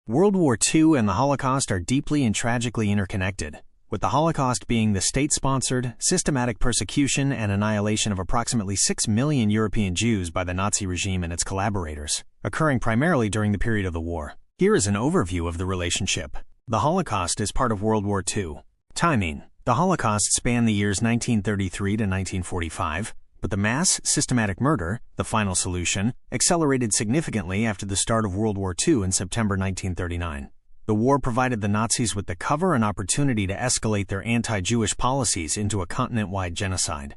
World War II and the Holocaust are deeply and tragically interconnected, with the Holocaust being the state-sponsored, systematic persecution and annihilation of approximately 6 million European Jews by the Nazi regime and its collaborators, occurring primarily during the period of the war. Here is an overview of the relationship. The Holocaust is part of World War II. Timing: the Holocaust spanned the years 1933 to 1945, but the mass, systematic murder, the final solution, accelerated significantly after the start of World War II in September 1939. The war provided the Nazis with the cover and opportunity to escalate their anti-Jewish policies into a continent-wide genocide.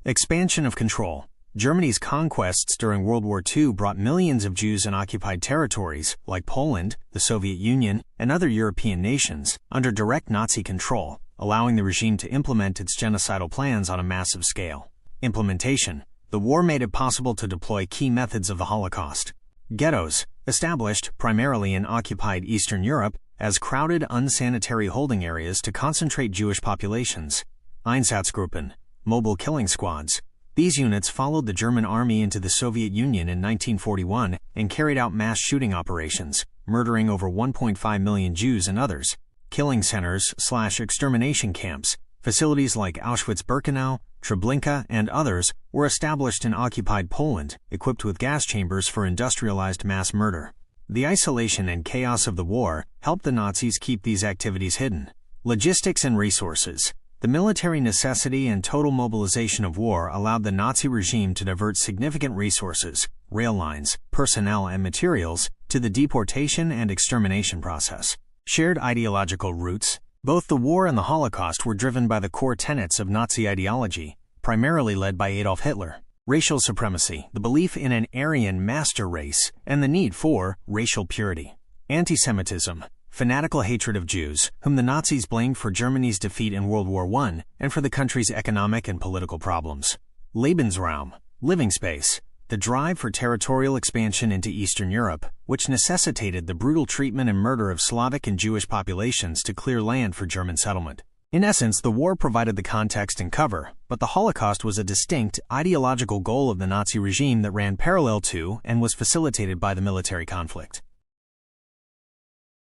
Expansion of control. Germany's conquests during World War II brought millions of Jews in occupied territories, like Poland, the Soviet Union, and other European nations, under direct Nazi control, allowing the regime to implement its genocidal plans on a massive scale. Implementation. The war made it possible to deploy key methods of the Holocaust. Ghettos, established primarily in occupied Eastern Europe as crowded, unsanitary holding areas to concentrate Jewish populations. Einsatzgruppen, mobile killing squads. These units followed the German army into the Soviet Union in 1941 and carried out mass shooting operations, murdering over 1.5 million Jews and others. Killing centers/extermination camps. Facilities like Auschwitz-Birkenau, Treblinka, and others were established in occupied Poland, equipped with gas chambers for industrialized mass murder. The isolation and chaos of the war helped the Nazis keep these activities hidden. Logistics and resources. The military necessity and total mobilization of war allowed the Nazi regime to divert significant resources, rail lines, personnel, and materials to the deportation and extermination process. Shared ideological roots. Both the war and the Holocaust were driven by the core tenets of Nazi ideology, primarily led by Adolf Hitler. Racial supremacy, the belief in an Aryan master race, and the need for racial purity. Anti-Semitism, fanatical hatred of Jews, whom the Nazis blamed for Germany's defeat in World War I and for the country's economic and political problems. Lebensraum, living space, the drive for territorial expansion into Eastern Europe, which necessitated the brutal treatment and murder of Slavic and Jewish populations to clear land for German settlement. In essence, the war provided the context and cover, but the Holocaust was a distinct, ideological goal of the Nazi regime that ran parallel to and was facilitated by the military conflict.